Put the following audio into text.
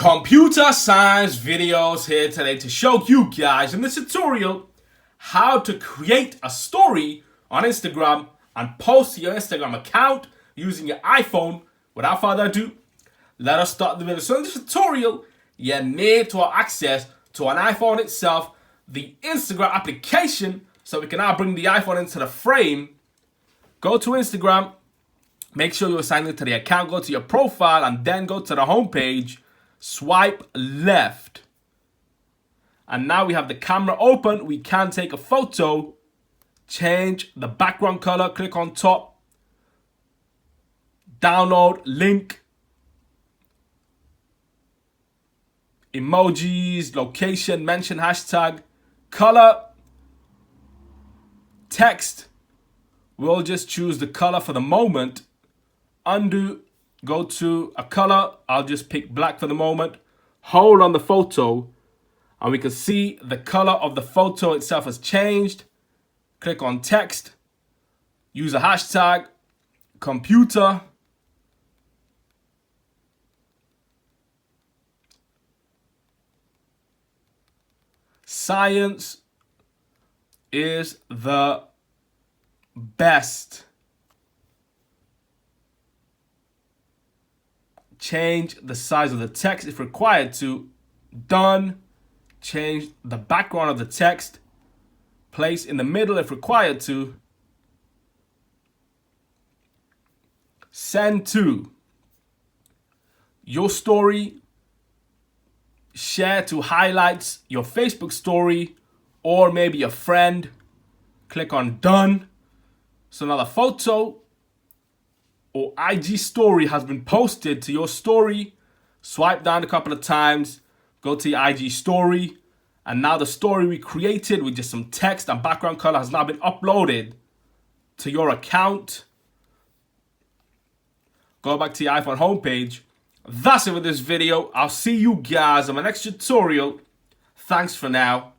Computer science videos here today to show you guys in this tutorial how to create a story on Instagram and post to your Instagram account using your iPhone. Without further ado, let us start the video. So in this tutorial, you need to have access to an iPhone itself, the Instagram application, so we can now bring the iPhone into the frame. Go to Instagram, make sure you're signed into the account, go to your profile, and then go to the home page. Swipe left. And now we have the camera open. We can take a photo, change the background color, click on top, download link, emojis, location, mention, hashtag, color, text. We'll just choose the color for the moment. Undo. Go to a color. I'll just pick black for the moment. Hold on the photo and we can see the color of the photo itself has changed. Click on text. Use a hashtag. Computer. Science is the best. Change the size of the text if required to. Done. Change the background of the text. Place in the middle if required to. Send to. Your story. Share to highlights, your Facebook story, or maybe a friend. Click on done. So now the photo or IG story has been posted to your story. Swipe down a couple of times, go to your IG story, and now the story we created with just some text and background color has now been uploaded to your account. Go back to your iPhone homepage. That's it with this video. I'll see you guys on my next tutorial. Thanks for now.